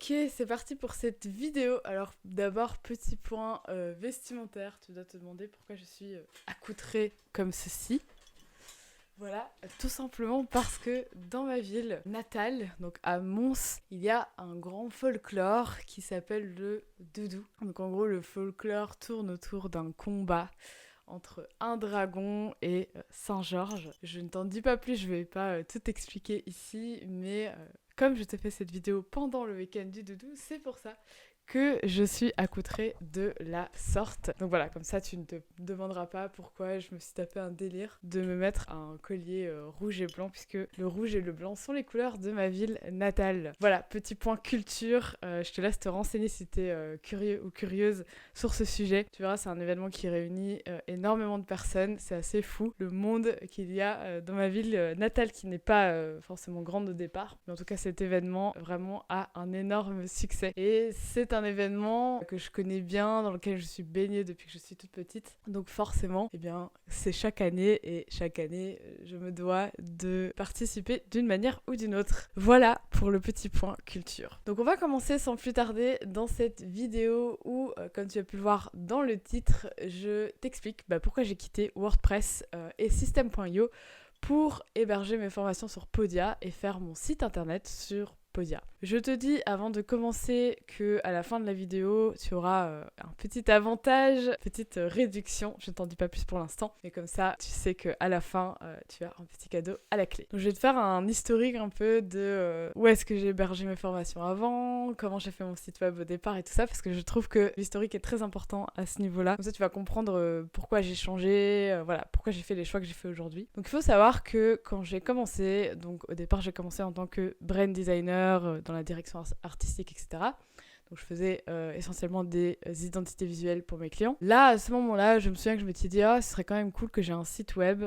Ok, c'est parti pour cette vidéo. Alors d'abord, petit point vestimentaire. Tu dois te demander pourquoi je suis accoutrée comme ceci. Voilà, tout simplement parce que dans ma ville natale, donc à Mons, il y a un grand folklore qui s'appelle le doudou. Donc en gros, le folklore tourne autour d'un combat entre un dragon et Saint-Georges. Je ne t'en dis pas plus, je vais pas tout expliquer ici, mais comme je t'ai fait cette vidéo pendant le week-end du doudou, c'est pour ça que je suis accoutrée de la sorte. Donc voilà, comme ça tu ne te demanderas pas pourquoi je me suis tapé un délire de me mettre un collier rouge et blanc, puisque le rouge et le blanc sont les couleurs de ma ville natale. Voilà, petit point culture, je te laisse te renseigner si t'es curieux ou curieuse sur ce sujet. Tu verras, c'est un événement qui réunit énormément de personnes, c'est assez fou. Le monde qu'il y a dans ma ville natale, qui n'est pas forcément grande au départ, mais en tout cas cet événement vraiment a un énorme succès. Et c'est un événement que je connais bien, dans lequel je suis baignée depuis que je suis toute petite. Donc forcément, eh bien, c'est chaque année, et chaque année, je me dois de participer d'une manière ou d'une autre. Voilà pour le petit point culture. Donc on va commencer sans plus tarder dans cette vidéo où, comme tu as pu le voir dans le titre, je t'explique pourquoi j'ai quitté WordPress et System.io pour héberger mes formations sur Podia et faire mon site internet sur Podia. Je te dis avant de commencer que à la fin de la vidéo, tu auras un petit avantage, petite réduction. Je ne t'en dis pas plus pour l'instant, mais comme ça, tu sais que à la fin, tu as un petit cadeau à la clé. Donc je vais te faire un historique un peu de où est-ce que j'ai hébergé mes formations avant, comment j'ai fait mon site web au départ et tout ça, parce que je trouve que l'historique est très important à ce niveau-là. Comme ça, tu vas comprendre pourquoi j'ai changé, voilà, pourquoi j'ai fait les choix que j'ai fait aujourd'hui. Donc il faut savoir que quand j'ai commencé, donc au départ j'ai commencé en tant que brand designer dans la direction artistique, etc. Donc je faisais essentiellement des identités visuelles pour mes clients. Là, à ce moment-là, je me souviens que je m'étais dit, ce serait quand même cool que j'ai un site web.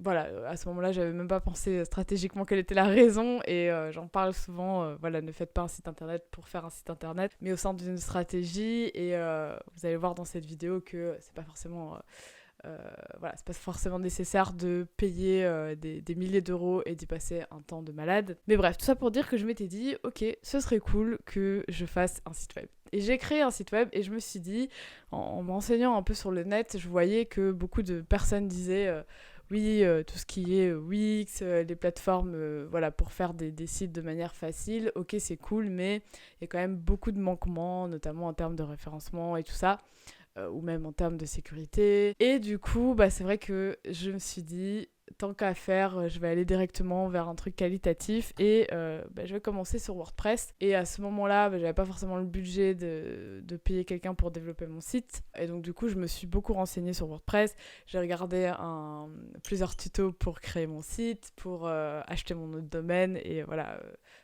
Voilà, à ce moment-là, j'avais même pas pensé stratégiquement quelle était la raison, et j'en parle souvent. Voilà, ne faites pas un site internet pour faire un site internet, mais au sein d'une stratégie. Et vous allez voir dans cette vidéo que c'est pas forcément... voilà, c'est pas forcément nécessaire de payer des milliers d'euros et d'y passer un temps de malade. Mais bref, tout ça pour dire que je m'étais dit, ok, ce serait cool que je fasse un site web. Et j'ai créé un site web, et je me suis dit, en m'enseignant un peu sur le net, je voyais que beaucoup de personnes disaient... oui, tout ce qui est Wix, les plateformes voilà, pour faire des sites de manière facile, ok, c'est cool, mais il y a quand même beaucoup de manquements, notamment en termes de référencement et tout ça. Ou même en termes de sécurité. Et du coup, c'est vrai que je me suis dit, tant qu'à faire, je vais aller directement vers un truc qualitatif, et je vais commencer sur WordPress. Et à ce moment-là, j'avais pas forcément le budget de payer quelqu'un pour développer mon site. Et donc du coup, je me suis beaucoup renseignée sur WordPress. J'ai regardé plusieurs tutos pour créer mon site, pour acheter mon nom de domaine, et voilà...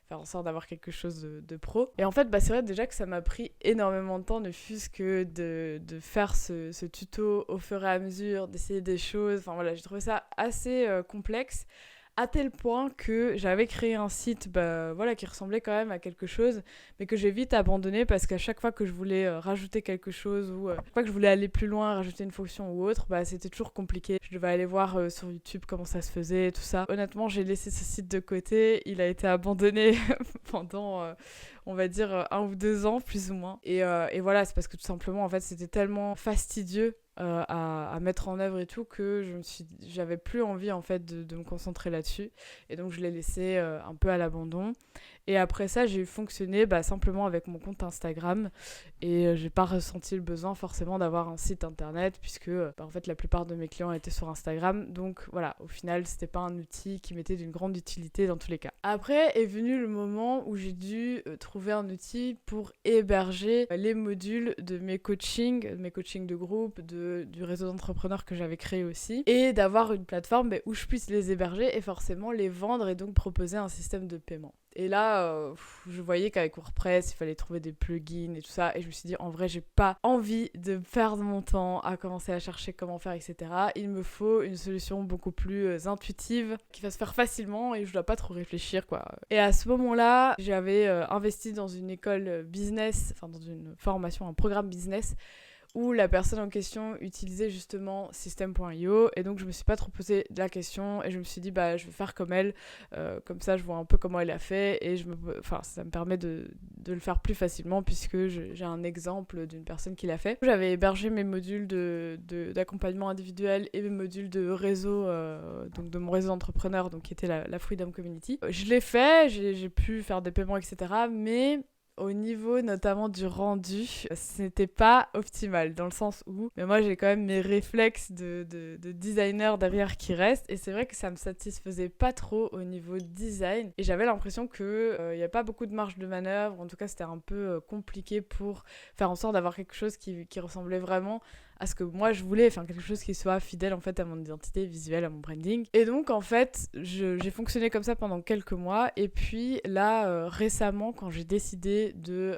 faire en sorte d'avoir quelque chose de pro. Et en fait, c'est vrai déjà que ça m'a pris énormément de temps, ne fût-ce que de faire ce tuto au fur et à mesure, d'essayer des choses. Enfin voilà, j'ai trouvé ça assez complexe, à tel point que j'avais créé un site voilà, qui ressemblait quand même à quelque chose, mais que j'ai vite abandonné, parce qu'à chaque fois que je voulais rajouter quelque chose, ou chaque fois que je voulais aller plus loin, rajouter une fonction ou autre, c'était toujours compliqué. Je devais aller voir sur YouTube comment ça se faisait, tout ça. Honnêtement, j'ai laissé ce site de côté, il a été abandonné pendant... on va dire 1 ou 2 ans plus ou moins, et voilà, c'est parce que tout simplement en fait c'était tellement fastidieux à mettre en œuvre et tout, que j'avais plus envie en fait de me concentrer là-dessus, et donc je l'ai laissé un peu à l'abandon. Et après ça, j'ai fonctionné simplement avec mon compte Instagram, et j'ai pas ressenti le besoin forcément d'avoir un site internet, puisque en fait la plupart de mes clients étaient sur Instagram. Donc voilà, au final c'était pas un outil qui m'était d'une grande utilité dans tous les cas. Après est venu le moment où j'ai dû trouver un outil pour héberger les modules de mes coachings de groupe, du réseau d'entrepreneurs que j'avais créé aussi, et d'avoir une plateforme où je puisse les héberger et forcément les vendre, et donc proposer un système de paiement. Et là, je voyais qu'avec WordPress, il fallait trouver des plugins et tout ça. Et je me suis dit, en vrai, j'ai pas envie de perdre mon temps à commencer à chercher comment faire, etc. Il me faut une solution beaucoup plus intuitive, qui va se faire facilement, et je dois pas trop réfléchir, quoi. Et à ce moment-là, j'avais investi dans une école business, enfin dans une formation, un programme business, où la personne en question utilisait justement System.io et donc je me suis pas trop posé la question et je me suis dit bah je vais faire comme elle, comme ça je vois un peu comment elle a fait et ça me permet de le faire plus facilement puisque j'ai un exemple d'une personne qui l'a fait. J'avais hébergé mes modules d'accompagnement individuel et mes modules de réseau, donc de mon réseau d'entrepreneurs, donc qui était la Freedom Community. Je l'ai fait, j'ai pu faire des paiements, etc. Mais au niveau notamment du rendu, ce n'était pas optimal dans le sens où mais moi j'ai quand même mes réflexes de designer derrière qui restent et c'est vrai que ça me satisfaisait pas trop au niveau design et j'avais l'impression que il y a pas beaucoup de marge de manœuvre, en tout cas c'était un peu compliqué pour faire en sorte d'avoir quelque chose qui ressemblait vraiment à ce que moi je voulais, enfin quelque chose qui soit fidèle en fait à mon identité visuelle, à mon branding. Et donc en fait, j'ai fonctionné comme ça pendant quelques mois et puis là récemment quand j'ai décidé de,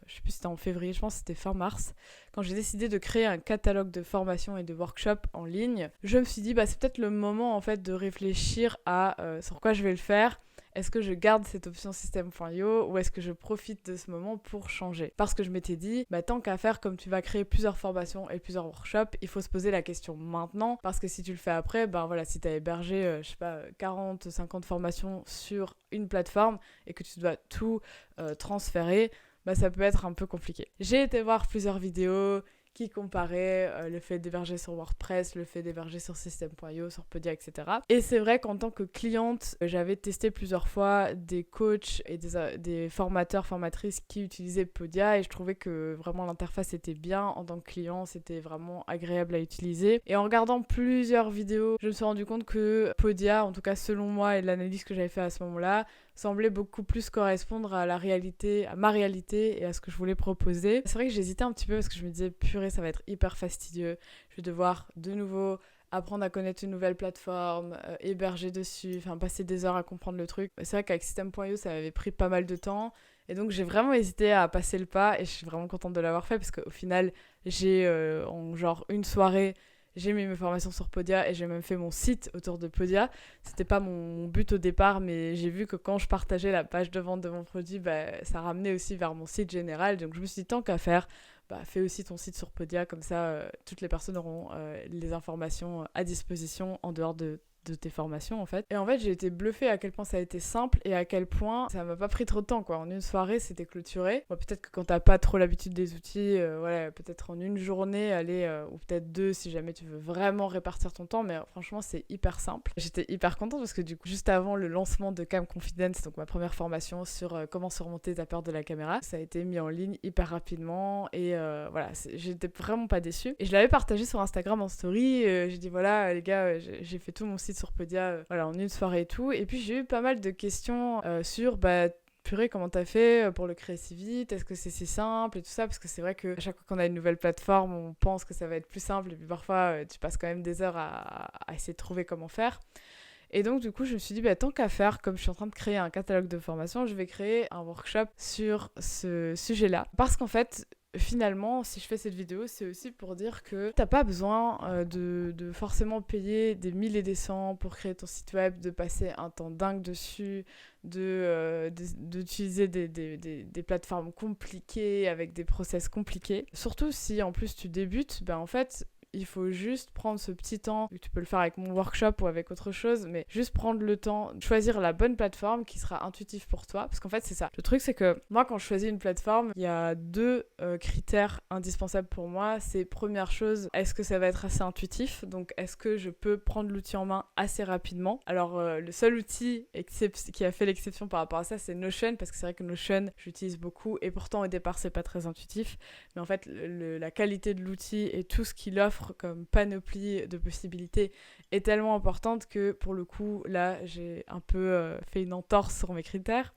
je sais plus si c'était en février, je pense que c'était fin mars, quand j'ai décidé de créer un catalogue de formations et de workshops en ligne, je me suis dit bah c'est peut-être le moment en fait de réfléchir à sur quoi je vais le faire. Est-ce que je garde cette option System.io ou est-ce que je profite de ce moment pour changer? Parce que je m'étais dit, bah, tant qu'à faire, comme tu vas créer plusieurs formations et plusieurs workshops, il faut se poser la question maintenant. Parce que si tu le fais après, ben voilà, si tu as hébergé, 40, 50 formations sur une plateforme et que tu dois tout transférer, bah, ça peut être un peu compliqué. J'ai été voir plusieurs vidéos qui comparait le fait d'héberger sur WordPress, le fait d'héberger sur System.io, sur Podia, etc. Et c'est vrai qu'en tant que cliente, j'avais testé plusieurs fois des coachs et des formateurs, formatrices qui utilisaient Podia et je trouvais que vraiment l'interface était bien. En tant que client, c'était vraiment agréable à utiliser. Et en regardant plusieurs vidéos, je me suis rendu compte que Podia, en tout cas selon moi et l'analyse que j'avais fait à ce moment-là, semblait beaucoup plus correspondre à la réalité, à ma réalité et à ce que je voulais proposer. C'est vrai que j'hésitais un petit peu parce que je me disais purée, ça va être hyper fastidieux. Je vais devoir de nouveau apprendre à connaître une nouvelle plateforme, héberger dessus, enfin passer des heures à comprendre le truc. C'est vrai qu'avec System.io, ça m'avait pris pas mal de temps. Et donc j'ai vraiment hésité à passer le pas et je suis vraiment contente de l'avoir fait parce qu'au final, j'ai en genre une soirée, j'ai mis mes formations sur Podia et j'ai même fait mon site autour de Podia. C'était pas mon but au départ, mais j'ai vu que quand je partageais la page de vente de mon produit, bah, ça ramenait aussi vers mon site général. Donc je me suis dit, tant qu'à faire, bah, fais aussi ton site sur Podia, comme ça toutes les personnes auront les informations à disposition en dehors de tes formations en fait. Et en fait j'ai été bluffée à quel point ça a été simple et à quel point ça m'a pas pris trop de temps quoi. En une soirée c'était clôturé. Bon, peut-être que quand t'as pas trop l'habitude des outils, voilà, peut-être en une journée, ou peut-être deux si jamais tu veux vraiment répartir ton temps, mais franchement c'est hyper simple. J'étais hyper contente parce que du coup juste avant le lancement de Cam Confidence, donc ma première formation sur comment surmonter ta peur de la caméra, ça a été mis en ligne hyper rapidement et voilà, j'étais vraiment pas déçue. Et je l'avais partagé sur Instagram en story, j'ai dit voilà les gars, j'ai fait tout mon site sur Podia voilà, en une soirée et tout. Et puis j'ai eu pas mal de questions sur purée, comment t'as fait pour le créer si vite? Est-ce que c'est si simple et tout ça? Parce que c'est vrai qu'à chaque fois qu'on a une nouvelle plateforme, on pense que ça va être plus simple et puis parfois tu passes quand même des heures à essayer de trouver comment faire. Et donc du coup je me suis dit tant qu'à faire, comme je suis en train de créer un catalogue de formation, je vais créer un workshop sur ce sujet-là. Parce qu'en fait finalement, si je fais cette vidéo, c'est aussi pour dire que t'as pas besoin de forcément payer des 1000 et des cents pour créer ton site web, de passer un temps dingue dessus, d'utiliser des plateformes compliquées avec des process compliqués. Surtout si en plus tu débutes, en fait il faut juste prendre ce petit temps, tu peux le faire avec mon workshop ou avec autre chose, mais juste prendre le temps de choisir la bonne plateforme qui sera intuitive pour toi, parce qu'en fait c'est ça. Le truc c'est que moi quand je choisis une plateforme, il y a deux critères indispensables pour moi. C'est première chose, est-ce que ça va être assez intuitif? Donc est-ce que je peux prendre l'outil en main assez rapidement? Alors le seul outil qui a fait l'exception par rapport à ça, c'est Notion, parce que c'est vrai que Notion j'utilise beaucoup et pourtant au départ c'est pas très intuitif, mais en fait la qualité de l'outil et tout ce qu'il offre comme panoplie de possibilités est tellement importante que pour le coup là j'ai un peu fait une entorse sur mes critères.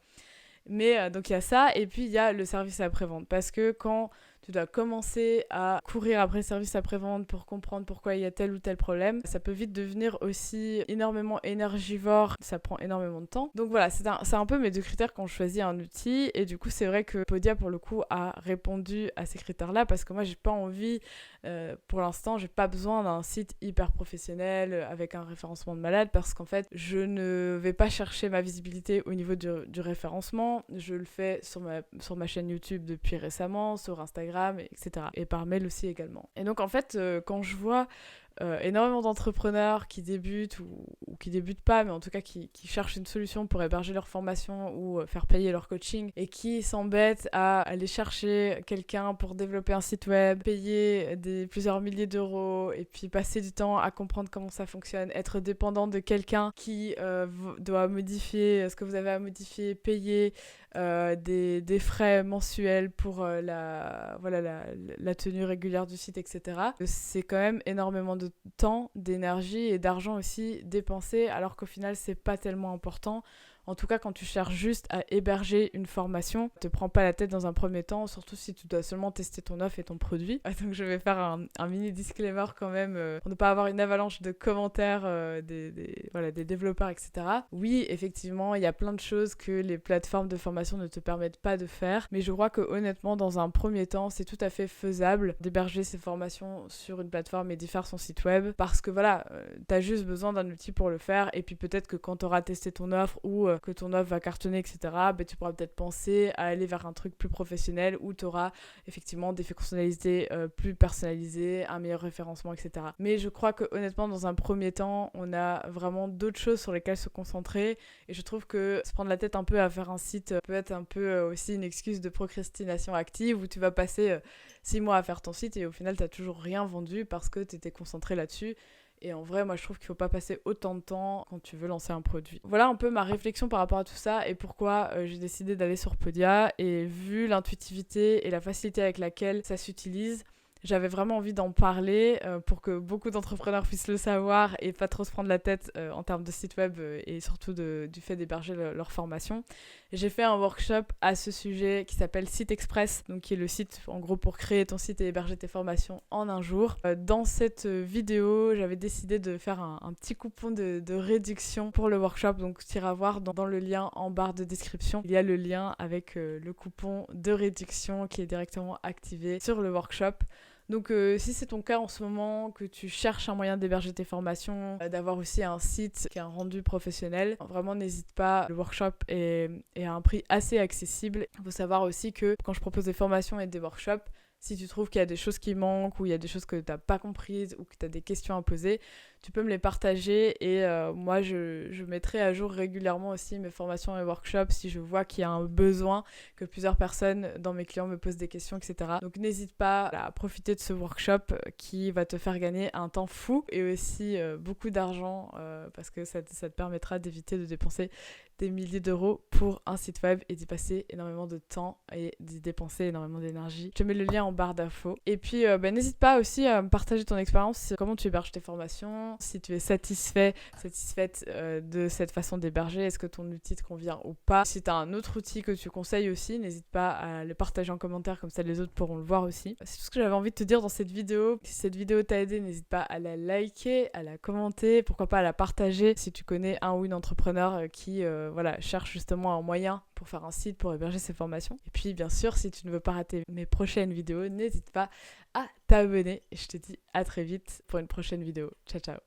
Mais donc il y a ça et puis il y a le service après-vente parce que quand tu dois commencer à courir après le service après-vente pour comprendre pourquoi il y a tel ou tel problème, ça peut vite devenir aussi énormément énergivore, ça prend énormément de temps. Donc voilà, c'est un peu mes deux critères quand je choisis un outil et du coup c'est vrai que Podia pour le coup a répondu à ces critères-là parce que moi j'ai pas envie, pour l'instant j'ai pas besoin d'un site hyper professionnel avec un référencement de malade parce qu'en fait je ne vais pas chercher ma visibilité au niveau du référencement, je le fais sur ma chaîne YouTube depuis récemment, sur Instagram, Instagram, etc. Et par mail aussi également. Et donc en fait, quand je vois énormément d'entrepreneurs qui débutent ou qui débutent pas, mais en tout cas qui cherchent une solution pour héberger leur formation ou faire payer leur coaching et qui s'embêtent à aller chercher quelqu'un pour développer un site web, payer plusieurs milliers d'euros et puis passer du temps à comprendre comment ça fonctionne, être dépendant de quelqu'un qui doit modifier ce que vous avez à modifier, payer des frais mensuels pour la tenue régulière du site, etc. C'est quand même énormément de temps, d'énergie et d'argent aussi dépensé, alors qu'au final, c'est pas tellement important. En tout cas, quand tu cherches juste à héberger une formation, ne te prends pas la tête dans un premier temps, surtout si tu dois seulement tester ton offre et ton produit. Donc je vais faire un mini disclaimer quand même, pour ne pas avoir une avalanche de commentaires des développeurs, etc. Oui, effectivement, il y a plein de choses que les plateformes de formation ne te permettent pas de faire, mais je crois que honnêtement, dans un premier temps, c'est tout à fait faisable d'héberger ces formations sur une plateforme et d'y faire son site web, parce que voilà, t'as juste besoin d'un outil pour le faire, et puis peut-être que quand t'auras testé ton offre ou que ton offre va cartonner, etc., tu pourras peut-être penser à aller vers un truc plus professionnel où tu auras effectivement des fonctionnalités plus personnalisées, un meilleur référencement, etc. Mais je crois que honnêtement, dans un premier temps, on a vraiment d'autres choses sur lesquelles se concentrer, et je trouve que se prendre la tête un peu à faire un site peut être un peu aussi une excuse de procrastination active où tu vas passer 6 mois à faire ton site et au final, tu n'as toujours rien vendu parce que tu étais concentré là-dessus. Et en vrai, moi, je trouve qu'il ne faut pas passer autant de temps quand tu veux lancer un produit. Voilà un peu ma réflexion par rapport à tout ça et pourquoi j'ai décidé d'aller sur Podia. Et vu l'intuitivité et la facilité avec laquelle ça s'utilise, j'avais vraiment envie d'en parler pour que beaucoup d'entrepreneurs puissent le savoir et pas trop se prendre la tête en termes de site web et surtout du fait d'héberger leur formation. J'ai fait un workshop à ce sujet qui s'appelle Site Express, donc qui est le site en gros pour créer ton site et héberger tes formations en un jour. Dans cette vidéo, j'avais décidé de faire un petit coupon de réduction pour le workshop, donc tu iras voir dans le lien en barre de description. Il y a le lien avec le coupon de réduction qui est directement activé sur le workshop. Donc si c'est ton cas en ce moment, que tu cherches un moyen d'héberger tes formations, d'avoir aussi un site qui a un rendu professionnel, vraiment n'hésite pas, le workshop est à un prix assez accessible. Il faut savoir aussi que quand je propose des formations et des workshops, si tu trouves qu'il y a des choses qui manquent ou il y a des choses que tu n'as pas comprises ou que tu as des questions à poser, tu peux me les partager et moi je mettrai à jour régulièrement aussi mes formations et workshops si je vois qu'il y a un besoin, que plusieurs personnes dans mes clients me posent des questions, etc. Donc n'hésite pas à profiter de ce workshop qui va te faire gagner un temps fou et aussi beaucoup d'argent parce que ça te permettra d'éviter de dépenser des milliers d'euros pour un site web et d'y passer énormément de temps et d'y dépenser énormément d'énergie. Je te mets le lien en barre d'infos. Et puis n'hésite pas aussi à me partager ton expérience, comment tu héberges tes formations, si tu es satisfaite de cette façon d'héberger, est-ce que ton outil te convient ou pas. Si tu as un autre outil que tu conseilles aussi, n'hésite pas à le partager en commentaire, comme ça les autres pourront le voir aussi. C'est tout ce que j'avais envie de te dire dans cette vidéo. Si cette vidéo t'a aidé, n'hésite pas à la liker, à la commenter, pourquoi pas à la partager si tu connais un ou une entrepreneur qui cherche justement un moyen pour faire un site, pour héberger ses formations. Et puis bien sûr, si tu ne veux pas rater mes prochaines vidéos, n'hésite pas à t'abonner. Et je te dis à très vite pour une prochaine vidéo. Ciao ciao.